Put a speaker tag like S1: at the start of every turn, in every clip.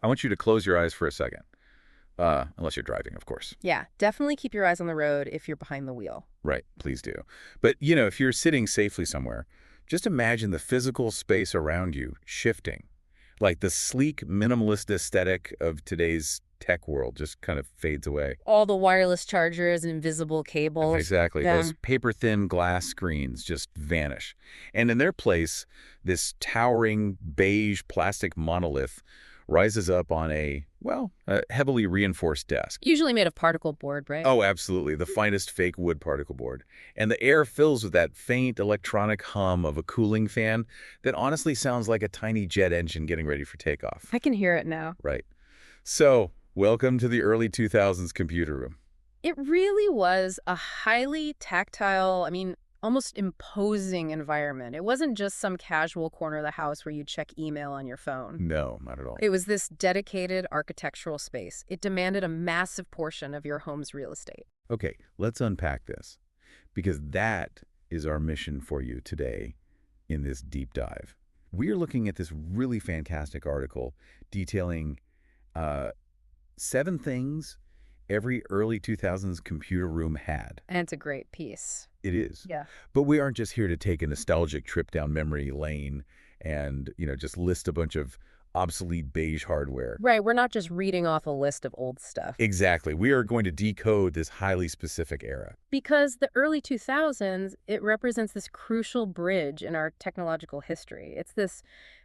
S1: I want you to close your eyes for a second. Unless you're driving, of course.
S2: Yeah, definitely keep your eyes on the road if you're behind the wheel.
S1: Right, please do. But, you know, if you're sitting safely somewhere, just imagine the physical space around you shifting. Like the sleek, minimalist aesthetic of today's tech world just kind of fades away.
S2: All the wireless chargers and invisible cables.
S1: Exactly.
S2: Yeah.
S1: Those paper-thin glass screens just vanish. And in their place, this towering beige plastic monolith rises up on a heavily reinforced desk.
S2: Usually made of particle board, right?
S1: Oh, absolutely. The finest fake wood particle board. And the air fills with that faint electronic hum of a cooling fan that honestly sounds like a tiny jet engine getting ready for takeoff.
S2: I can hear it now.
S1: Right. So, welcome to the early 2000s computer room.
S2: It really was a highly tactile, almost imposing environment. It wasn't just some casual corner of the house where you check email on your phone.
S1: No, not at all.
S2: It was this dedicated architectural space. It demanded a massive portion of your home's real estate.
S1: Okay, let's unpack this, because that is our mission for you today in this deep dive. We are looking at this really fantastic article detailing 7 things every early 2000s computer room had.
S2: And it's a great piece.
S1: It is.
S2: Yeah.
S1: But we aren't just here to take a nostalgic trip down memory lane and, just list a bunch of obsolete beige hardware.
S2: Right. We're not just reading off a list of old stuff.
S1: Exactly. We are going to decode this highly specific era.
S2: Because the early 2000s, it represents this crucial bridge in our technological history. It's this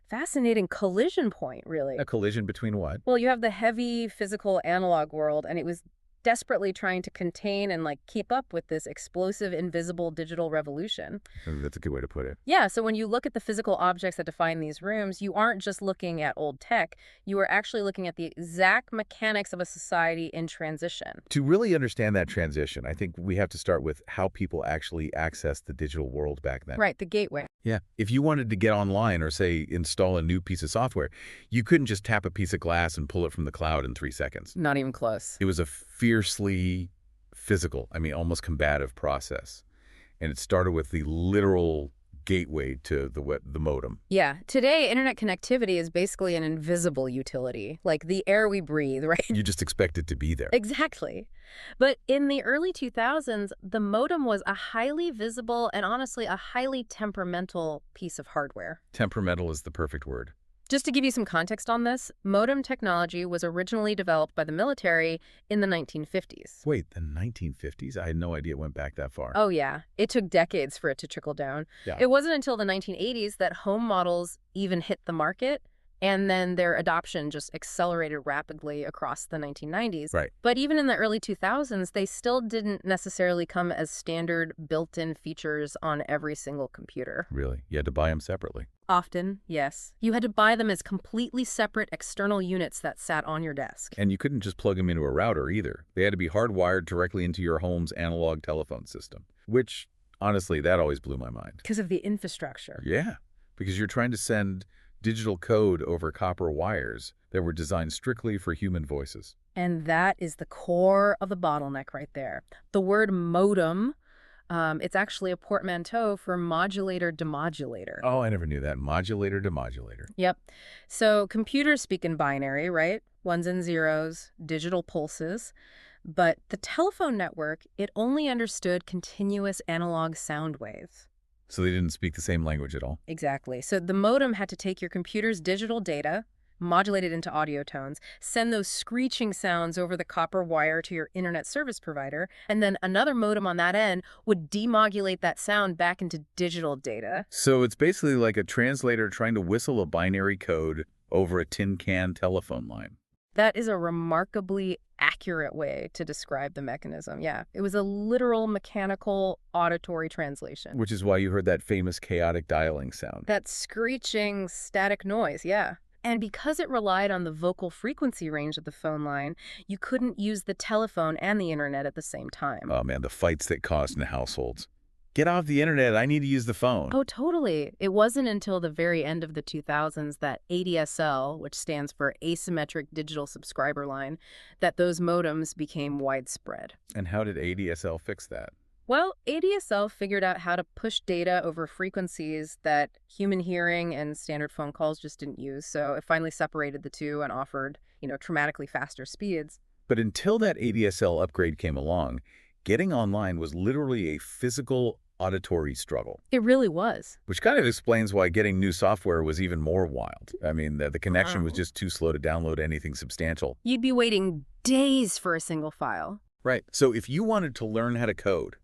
S2: fascinating collision point, really.
S1: A collision between what?
S2: Well, you have the heavy physical analog world, and it was desperately trying to contain and keep up with this explosive, invisible digital revolution.
S1: That's a good way to put it.
S2: Yeah, so when you look at the physical objects that define these rooms, you aren't just looking at old tech, you are actually looking at the exact mechanics of a society in transition.
S1: To really understand that transition, I think we have to start with how people actually accessed the digital world back then.
S2: Right, the gateway.
S1: Yeah. If you wanted to get online or, say, install a new piece of software, you couldn't just tap a piece of glass and pull it from the cloud in 3 seconds.
S2: Not even close.
S1: It was a fiercely physical, almost combative process. And it started with the literal gateway to the modem.
S2: Yeah. Today, internet connectivity is basically an invisible utility, like the air we breathe, right?
S1: You just expect it to be there.
S2: Exactly. But in the early 2000s, the modem was a highly visible and honestly a highly temperamental piece of hardware.
S1: Temperamental is the perfect word.
S2: Just to give you some context on this, modem technology was originally developed by the military in the 1950s.
S1: Wait, the 1950s? I had no idea it went back that far.
S2: Oh, yeah. It took decades for it to trickle down.
S1: Yeah.
S2: It wasn't until the 1980s that home models even hit the market, and then their adoption just accelerated rapidly across the 1990s.
S1: Right.
S2: But even in the early 2000s, they still didn't necessarily come as standard built-in features on every single computer.
S1: Really? You had to buy them separately?
S2: Often, yes. You had to buy them as completely separate external units that sat on your desk.
S1: And you couldn't just plug them into a router either. They had to be hardwired directly into your home's analog telephone system, which, honestly, that always blew my mind.
S2: Because of the infrastructure.
S1: Yeah, because you're trying to send digital code over copper wires that were designed strictly for human voices.
S2: And that is the core of the bottleneck right there. The word modem, it's actually a portmanteau for modulator-demodulator.
S1: Oh, I never knew that. Modulator-demodulator.
S2: Yep. So computers speak in binary, right? Ones and zeros, digital pulses. But the telephone network, it only understood continuous analog sound waves.
S1: So they didn't speak the same language at all?
S2: Exactly. So the modem had to take your computer's digital data, modulate it into audio tones, send those screeching sounds over the copper wire to your internet service provider, and then another modem on that end would demodulate that sound back into digital data.
S1: So it's basically like a translator trying to whistle a binary code over a tin can telephone line.
S2: That is a remarkably accurate way to describe the mechanism. Yeah, it was a literal mechanical auditory translation.
S1: Which is why you heard that famous chaotic dialing sound.
S2: That screeching static noise, yeah. And because it relied on the vocal frequency range of the phone line, you couldn't use the telephone and the internet at the same time.
S1: Oh man, the fights that caused in households. Get off the internet, I need to use the phone.
S2: Oh, totally. It wasn't until the very end of the 2000s that ADSL, which stands for Asymmetric Digital Subscriber Line, that those modems became widespread.
S1: And how did ADSL fix that?
S2: Well, ADSL figured out how to push data over frequencies that human hearing and standard phone calls just didn't use, so it finally separated the two and offered, dramatically faster speeds.
S1: But until that ADSL upgrade came along, getting online was literally a physical auditory struggle.
S2: It really was.
S1: Which kind of explains why getting new software was even more wild. I mean, the connection was
S2: Wow.
S1: just too slow to download anything substantial.
S2: You'd be waiting days for a single file.
S1: Right. So if you wanted to learn how to code,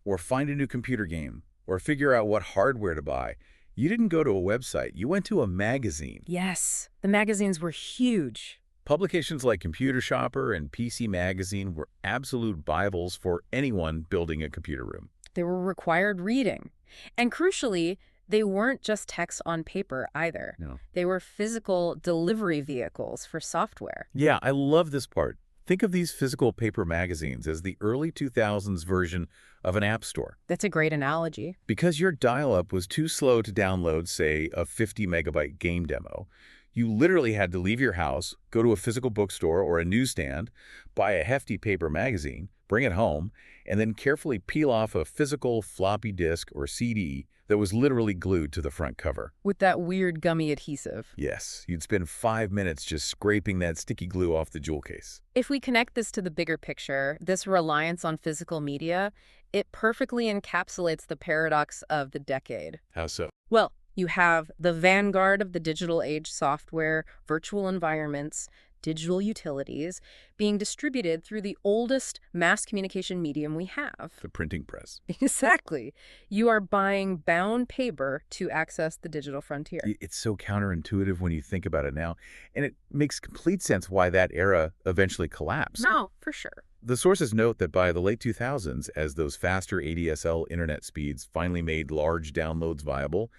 S1: or find a new computer game, or figure out what hardware to buy, you didn't go to a website. You went to a magazine.
S2: Yes, the magazines were huge.
S1: Publications like Computer Shopper and PC Magazine were absolute Bibles for anyone building a computer room.
S2: They were required reading. And crucially, they weren't just text on paper either.
S1: No.
S2: They were physical delivery vehicles for software.
S1: Yeah, I love this part. Think of these physical paper magazines as the early 2000s version of an app store.
S2: That's a great analogy.
S1: Because your dial-up was too slow to download, say, a 50-megabyte game demo, you literally had to leave your house, go to a physical bookstore or a newsstand, buy a hefty paper magazine, bring it home, and then carefully peel off a physical floppy disk or CD that was literally glued to the front cover.
S2: With that weird gummy adhesive.
S1: Yes, you'd spend 5 minutes just scraping that sticky glue off the jewel case.
S2: If we connect this to the bigger picture, this reliance on physical media, it perfectly encapsulates the paradox of the decade.
S1: How so?
S2: Well, you have the vanguard of the digital age software, virtual environments, digital utilities being distributed through the oldest mass communication medium we have.
S1: The printing press.
S2: Exactly. You are buying bound paper to access the digital frontier.
S1: It's so counterintuitive when you think about it now, and it makes complete sense why that era eventually collapsed.
S2: No, for sure.
S1: The sources note that by the late 2000s, as those faster ADSL internet speeds finally made large downloads viable,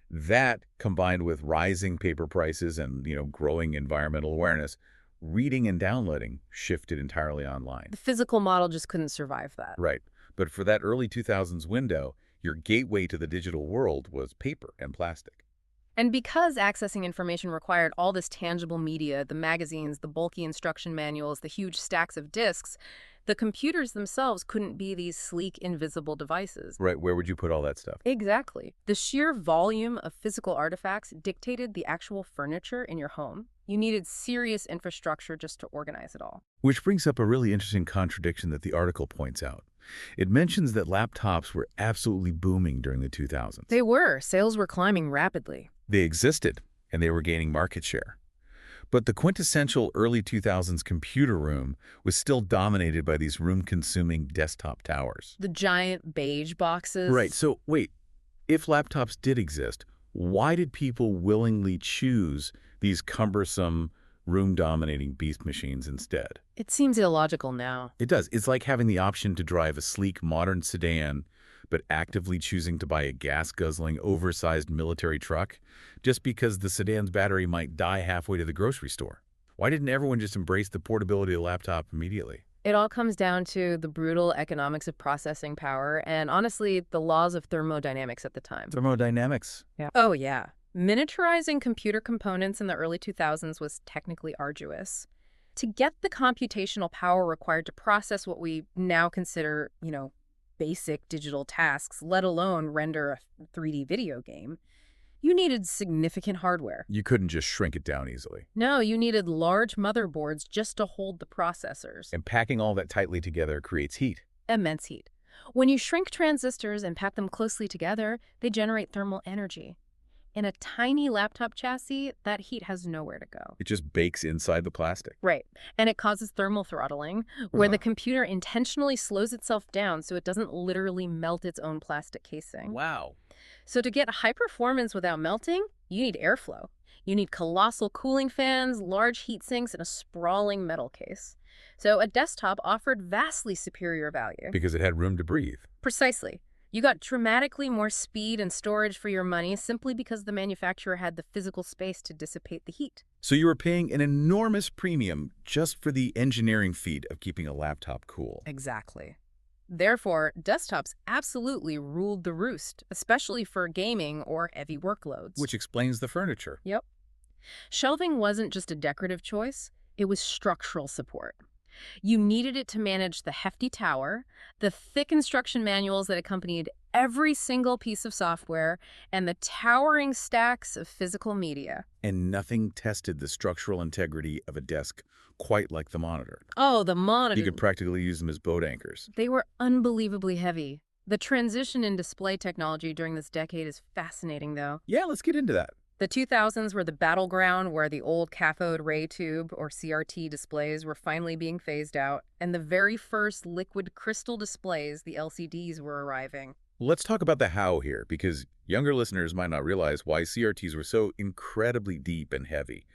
S1: that, combined with rising paper prices and, growing environmental awareness, reading and downloading shifted entirely online.
S2: The physical model just couldn't survive that.
S1: Right. But for that early 2000s window, your gateway to the digital world was paper and plastic.
S2: And because accessing information required all this tangible media, the magazines, the bulky instruction manuals, the huge stacks of disks, the computers themselves couldn't be these sleek, invisible devices.
S1: Right. Where would you put all that stuff?
S2: Exactly. The sheer volume of physical artifacts dictated the actual furniture in your home. You needed serious infrastructure just to organize it all.
S1: Which brings up a really interesting contradiction that the article points out. It mentions that laptops were absolutely booming during the 2000s.
S2: They were. Sales were climbing rapidly.
S1: They existed, and they were gaining market share. But the quintessential early 2000s computer room was still dominated by these room-consuming desktop towers.
S2: The giant beige boxes.
S1: Right. So, wait, if laptops did exist, why did people willingly choose these cumbersome, room-dominating beast machines instead?
S2: It seems illogical now.
S1: It does. It's like having the option to drive a sleek, modern sedan, but actively choosing to buy a gas-guzzling, oversized military truck just because the sedan's battery might die halfway to the grocery store. Why didn't everyone just embrace the portability of the laptop immediately?
S2: It all comes down to the brutal economics of processing power and, honestly, the laws of thermodynamics at the time.
S1: Thermodynamics.
S2: Yeah. Oh, yeah. Miniaturizing computer components in the early 2000s was technically arduous. To get the computational power required to process what we now consider, basic digital tasks, let alone render a 3D video game, you needed significant hardware.
S1: You couldn't just shrink it down easily.
S2: No, you needed large motherboards just to hold the processors.
S1: And packing all that tightly together creates heat.
S2: Immense heat. When you shrink transistors and pack them closely together, they generate thermal energy. In a tiny laptop chassis, that heat has nowhere to go.
S1: It just bakes inside the plastic.
S2: Right. And it causes thermal throttling, where the computer intentionally slows itself down so it doesn't literally melt its own plastic casing.
S1: Wow.
S2: So to get high performance without melting, you need airflow. You need colossal cooling fans, large heat sinks, and a sprawling metal case. So a desktop offered vastly superior value.
S1: Because it had room to breathe.
S2: Precisely. You got dramatically more speed and storage for your money simply because the manufacturer had the physical space to dissipate the heat.
S1: So you were paying an enormous premium just for the engineering feat of keeping a laptop cool.
S2: Exactly. Therefore, desktops absolutely ruled the roost, especially for gaming or heavy workloads.
S1: Which explains the furniture.
S2: Yep. Shelving wasn't just a decorative choice, it was structural support. You needed it to manage the hefty tower, the thick instruction manuals that accompanied every single piece of software, and the towering stacks of physical media.
S1: And nothing tested the structural integrity of a desk quite like the monitor.
S2: Oh, the monitor.
S1: You could practically use them as boat anchors.
S2: They were unbelievably heavy. The transition in display technology during this decade is fascinating, though.
S1: Yeah, let's get into that.
S2: The 2000s were the battleground where the old cathode ray tube, or CRT, displays were finally being phased out, and the very first liquid crystal displays, the LCDs, were arriving.
S1: Let's talk about the how here, because younger listeners might not realize why CRTs were so incredibly deep and heavy.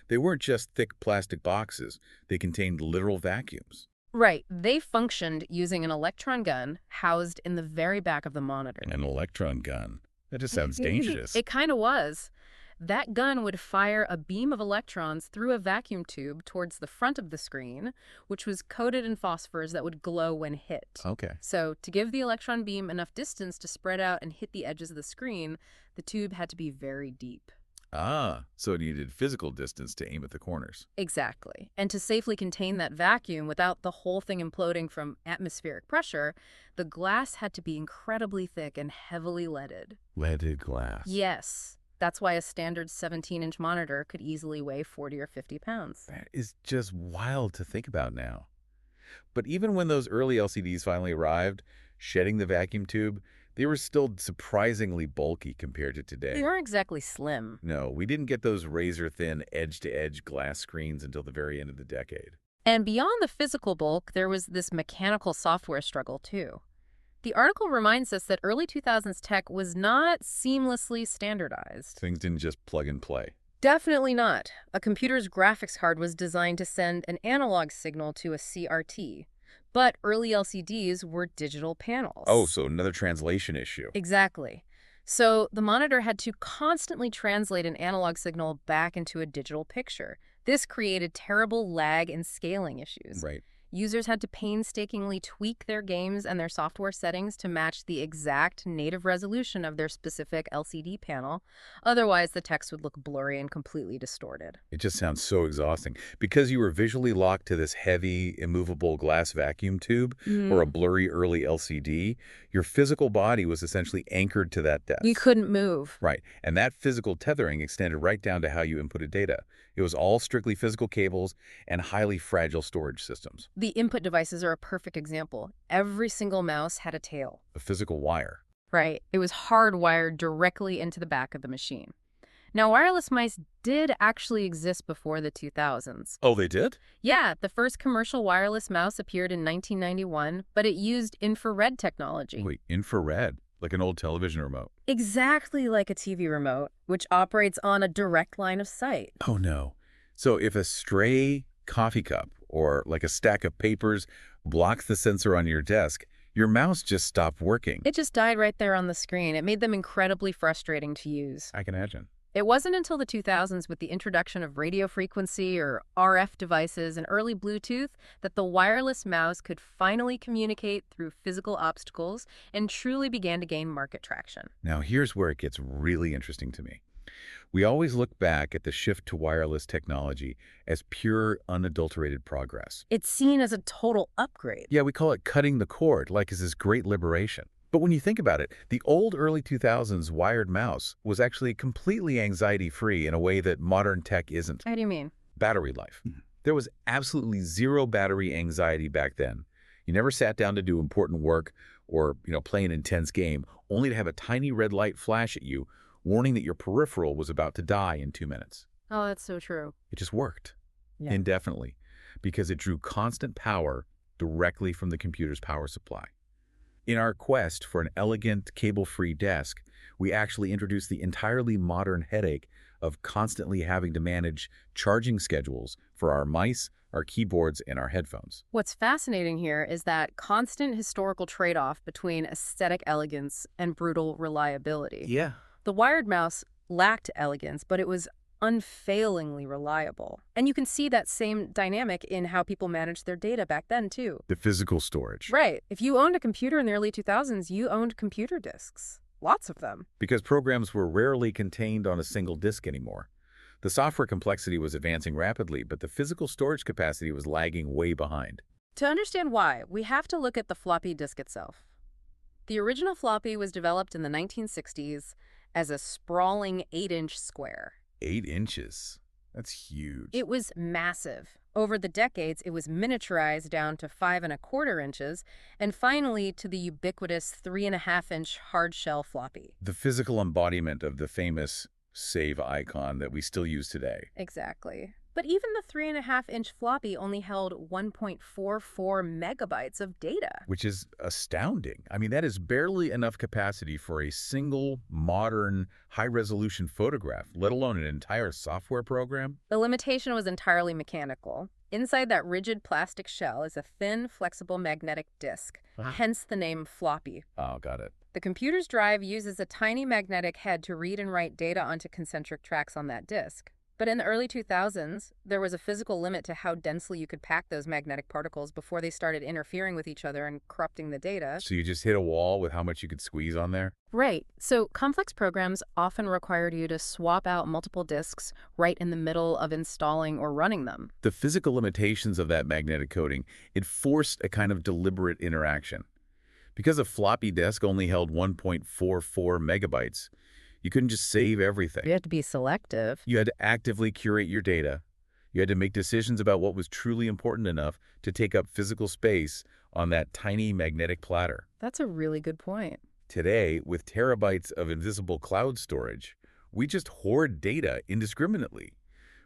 S1: They weren't just thick plastic boxes. They contained literal vacuums.
S2: Right. They functioned using an electron gun housed in the very back of the monitor.
S1: An electron gun? That just sounds dangerous.
S2: It kind of was. That gun would fire a beam of electrons through a vacuum tube towards the front of the screen, which was coated in phosphors that would glow when hit.
S1: Okay.
S2: So to give the electron beam enough distance to spread out and hit the edges of the screen, the tube had to be very deep.
S1: Ah, so it needed physical distance to aim at the corners.
S2: Exactly. And to safely contain that vacuum without the whole thing imploding from atmospheric pressure, the glass had to be incredibly thick and heavily leaded.
S1: Leaded glass.
S2: Yes. That's why a standard 17-inch monitor could easily weigh 40 or 50 pounds.
S1: That is just wild to think about now. But even when those early LCDs finally arrived, shedding the vacuum tube, they were still surprisingly bulky compared to today.
S2: They weren't exactly slim.
S1: No, we didn't get those razor-thin, edge-to-edge glass screens until the very end of the decade.
S2: And beyond the physical bulk, there was this mechanical software struggle, too. The article reminds us that early 2000s tech was not seamlessly standardized.
S1: Things didn't just plug and play.
S2: Definitely not. A computer's graphics card was designed to send an analog signal to a CRT. But early LCDs were digital panels.
S1: Oh, so another translation issue.
S2: Exactly. So the monitor had to constantly translate an analog signal back into a digital picture. This created terrible lag and scaling issues.
S1: Right.
S2: Users had to painstakingly tweak their games and their software settings to match the exact native resolution of their specific LCD panel. Otherwise, the text would look blurry and completely distorted.
S1: It just sounds so exhausting. Because you were visually locked to this heavy, immovable glass vacuum tube or a blurry early LCD, your physical body was essentially anchored to that desk.
S2: You couldn't move.
S1: Right. And that physical tethering extended right down to how you inputted data. It was all strictly physical cables and highly fragile storage systems.
S2: The input devices are a perfect example. Every single mouse had a tail.
S1: A physical wire.
S2: Right. It was hardwired directly into the back of the machine. Now, wireless mice did actually exist before the 2000s.
S1: Oh, they did?
S2: Yeah, the first commercial wireless mouse appeared in 1991, but it used infrared technology.
S1: Wait, infrared? Like an old television remote?
S2: Exactly like a TV remote, which operates on a direct line of sight.
S1: Oh, no. So if a stray coffee cup or like a stack of papers blocks the sensor on your desk, your mouse just stopped working.
S2: It just died right there on the screen. It made them incredibly frustrating to use.
S1: I can imagine.
S2: It wasn't until the 2000s with the introduction of radio frequency or RF devices and early Bluetooth that the wireless mouse could finally communicate through physical obstacles and truly began to gain market traction.
S1: Now, here's where it gets really interesting to me. We always look back at the shift to wireless technology as pure, unadulterated progress.
S2: It's seen as a total upgrade.
S1: Yeah, we call it cutting the cord, like it's this great liberation. But when you think about it, the old early 2000s wired mouse was actually completely anxiety-free in a way that modern tech isn't.
S2: How do you mean?
S1: Battery life. There was absolutely zero battery anxiety back then. You never sat down to do important work or, play an intense game, only to have a tiny red light flash at you, warning that your peripheral was about to die in 2 minutes.
S2: Oh, that's so true.
S1: It just worked
S2: Yeah.
S1: indefinitely because it drew constant power directly from the computer's power supply. In our quest for an elegant, cable-free desk, we actually introduced the entirely modern headache of constantly having to manage charging schedules for our mice, our keyboards, and our headphones.
S2: What's fascinating here is that constant historical trade-off between aesthetic elegance and brutal reliability.
S1: Yeah.
S2: The wired mouse lacked elegance, but it was unfailingly reliable. And you can see that same dynamic in how people managed their data back then, too.
S1: The physical storage.
S2: Right. If you owned a computer in the early 2000s, you owned computer disks. Lots of them.
S1: Because programs were rarely contained on a single disk anymore. The software complexity was advancing rapidly, but the physical storage capacity was lagging way behind.
S2: To understand why, we have to look at the floppy disk itself. The original floppy was developed in the 1960s as a sprawling 8-inch square.
S1: 8 inches. That's huge.
S2: It was massive. Over the decades, it was miniaturized down to 5¼ inches, and finally to the ubiquitous 3½ inch hard-shell floppy.
S1: The physical embodiment of the famous save icon that we still use today.
S2: Exactly. But even the 3½ inch floppy only held 1.44 megabytes of data.
S1: Which is astounding. I mean, that is barely enough capacity for a single, modern, high-resolution photograph, let alone an entire software program.
S2: The limitation was entirely mechanical. Inside that rigid plastic shell is a thin, flexible magnetic disk, hence the name floppy.
S1: Oh, got it.
S2: The computer's drive uses a tiny magnetic head to read and write data onto concentric tracks on that disk. But in the early 2000s, there was a physical limit to how densely you could pack those magnetic particles before they started interfering with each other and corrupting the data.
S1: So you just hit a wall with how much you could squeeze on there?
S2: Right. So complex programs often required you to swap out multiple disks right in the middle of installing or running them.
S1: The physical limitations of that magnetic coating, it forced a kind of deliberate interaction. Because a floppy disk only held 1.44 megabytes, you couldn't just save everything.
S2: You had to be selective.
S1: You had to actively curate your data. You had to make decisions about what was truly important enough to take up physical space on that tiny magnetic platter.
S2: That's a really good point.
S1: Today, with terabytes of invisible cloud storage, we just hoard data indiscriminately.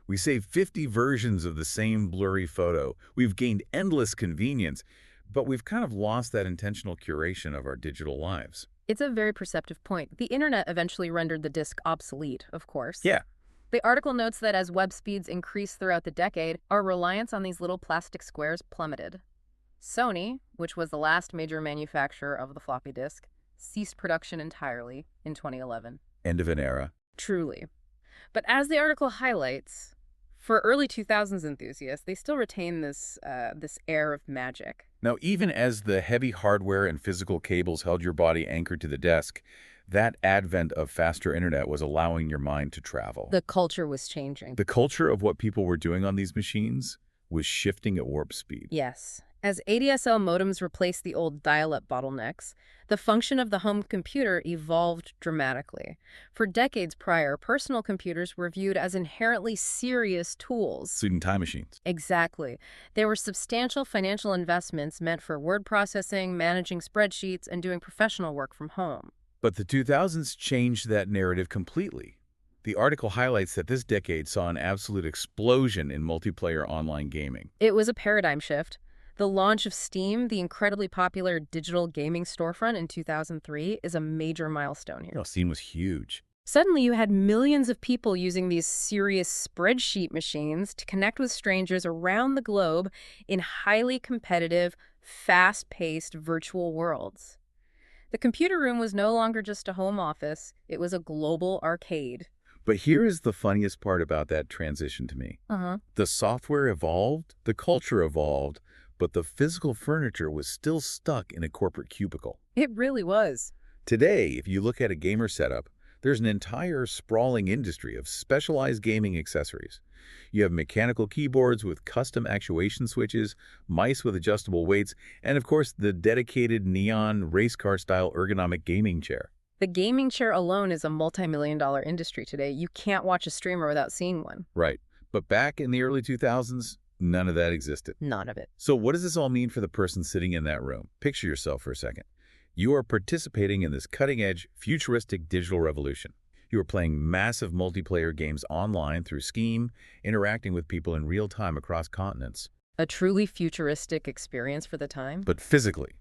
S1: We save 50 versions of the same blurry photo. We've gained endless convenience, but we've kind of lost that intentional curation of our digital lives.
S2: It's a very perceptive point. The internet eventually rendered the disk obsolete, of course.
S1: Yeah.
S2: The article notes that as web speeds increased throughout the decade, our reliance on these little plastic squares plummeted. Sony, which was the last major manufacturer of the floppy disk, ceased production entirely in 2011.
S1: End of an era.
S2: Truly. But as the article highlights, for early 2000s enthusiasts, they still retain this air of magic.
S1: Now, even as the heavy hardware and physical cables held your body anchored to the desk, that advent of faster internet was allowing your mind to travel.
S2: The culture was changing.
S1: The culture of what people were doing on these machines was shifting at warp speed.
S2: Yes. As ADSL modems replaced the old dial-up bottlenecks, the function of the home computer evolved dramatically. For decades prior, personal computers were viewed as inherently serious tools.
S1: Suit and time machines.
S2: Exactly. They were substantial financial investments meant for word processing, managing spreadsheets, and doing professional work from home.
S1: But the 2000s changed that narrative completely. The article highlights that this decade saw an absolute explosion in multiplayer online gaming.
S2: It was a paradigm shift. The launch of Steam, the incredibly popular digital gaming storefront in 2003, is a major milestone here.
S1: Steam was huge.
S2: Suddenly, you had millions of people using these serious spreadsheet machines to connect with strangers around the globe in highly competitive, fast-paced virtual worlds. The computer room was no longer just a home office. It was a global arcade.
S1: But here is the funniest part about that transition to me. The software evolved, the culture evolved, but the physical furniture was still stuck in a corporate cubicle.
S2: It really was.
S1: Today, if you look at a gamer setup, there's an entire sprawling industry of specialized gaming accessories. You have mechanical keyboards with custom actuation switches, mice with adjustable weights, and of course the dedicated neon race car-style ergonomic gaming chair.
S2: The gaming chair alone is a multi-million-dollar industry today. You can't watch a streamer without seeing one.
S1: Right. But back in the early 2000s, none of that existed.
S2: None of it.
S1: So what does this all mean for the person sitting in that room? Picture yourself for a second. You are participating in this cutting-edge, futuristic digital revolution. You are playing massive multiplayer games online through Steam, interacting with people in real time across continents.
S2: A truly futuristic experience for the time.
S1: But physically,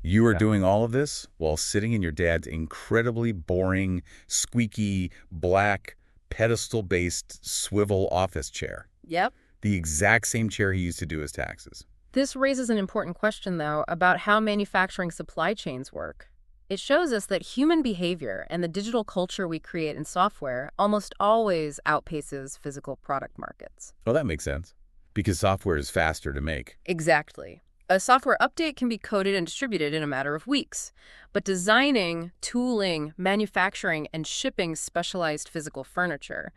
S1: you are doing all of this while sitting in your dad's incredibly boring, squeaky, black, pedestal-based swivel office chair.
S2: Yep.
S1: The exact same chair he used to do his taxes.
S2: This raises an important question, though, about how manufacturing supply chains work. It shows us that human behavior and the digital culture we create in software almost always outpaces physical product markets.
S1: Well, that makes sense, because software is faster to make.
S2: Exactly. A software update can be coded and distributed in a matter of weeks. But designing, tooling, manufacturing, and shipping specialized physical furniture,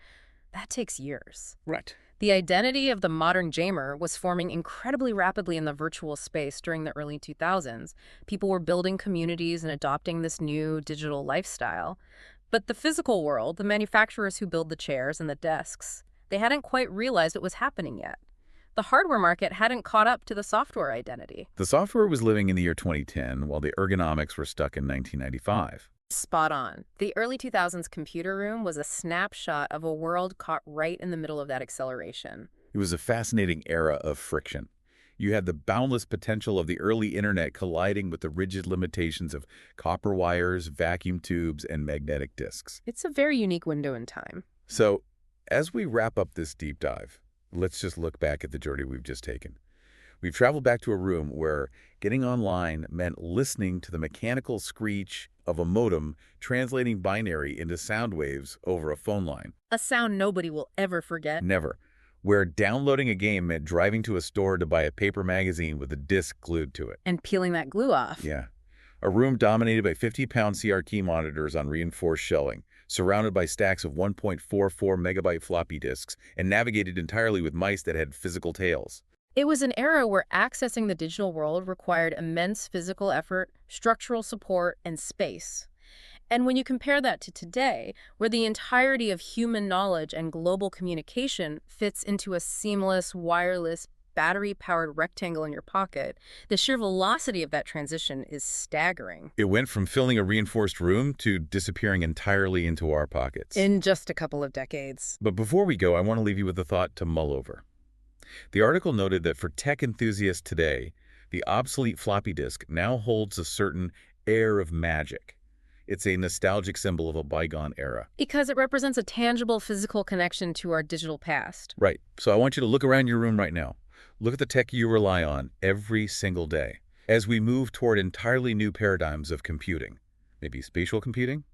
S2: That takes years.
S1: Right.
S2: The identity of the modern gamer was forming incredibly rapidly in the virtual space during the early 2000s. People were building communities and adopting this new digital lifestyle. But the physical world, the manufacturers who build the chairs and the desks, they hadn't quite realized it was happening yet. The hardware market hadn't caught up to the software identity.
S1: The software was living in the year 2010, while the ergonomics were stuck in 1995.
S2: Spot on. The early 2000s computer room was a snapshot of a world caught right in the middle of that acceleration.
S1: It was a fascinating era of friction. You had the boundless potential of the early internet colliding with the rigid limitations of copper wires, vacuum tubes, and magnetic disks.
S2: It's a very unique window in time.
S1: So, as we wrap up this deep dive, let's just look back at the journey we've just taken. We've traveled back to a room where getting online meant listening to the mechanical screech of a modem translating binary into sound waves over a phone line.
S2: A sound nobody will ever forget.
S1: Never. Where downloading a game meant driving to a store to buy a paper magazine with a disc glued to it.
S2: And peeling that glue off.
S1: Yeah. A room dominated by 50-pound CRT monitors on reinforced shelving, surrounded by stacks of 1.44 megabyte floppy disks, and navigated entirely with mice that had physical tails.
S2: It was an era where accessing the digital world required immense physical effort, structural support, and space. And when you compare that to today, where the entirety of human knowledge and global communication fits into a seamless, wireless, battery-powered rectangle in your pocket, the sheer velocity of that transition is staggering.
S1: It went from filling a reinforced room to disappearing entirely into our pockets.
S2: In just a couple of decades.
S1: But before we go, I want to leave you with a thought to mull over. The article noted that for tech enthusiasts today, the obsolete floppy disk now holds a certain air of magic. It's a nostalgic symbol of a bygone era.
S2: Because it represents a tangible physical connection to our digital past.
S1: Right. So I want you to look around your room right now. Look at the tech you rely on every single day. As we move toward entirely new paradigms of computing, maybe spatial computing,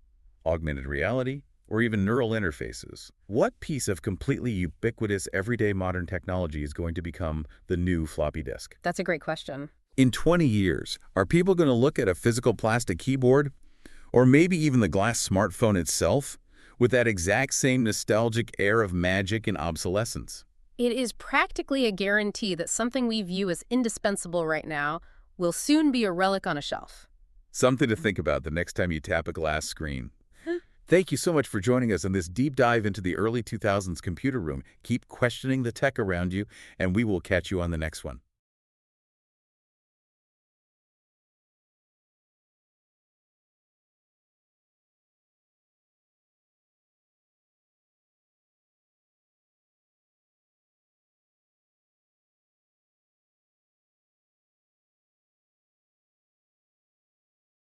S1: augmented reality, or even neural interfaces, what piece of completely ubiquitous everyday modern technology is going to become the new floppy disk?
S2: That's a great question.
S1: In 20 years, are people going to look at a physical plastic keyboard, or maybe even the glass smartphone itself, with that exact same nostalgic air of magic and obsolescence?
S2: It is practically a guarantee that something we view as indispensable right now will soon be a relic on a shelf.
S1: Something to think about the next time you tap a glass screen. Thank you so much for joining us on this deep dive into the early 2000s computer room. Keep questioning the tech around you, and we will catch you on the next one.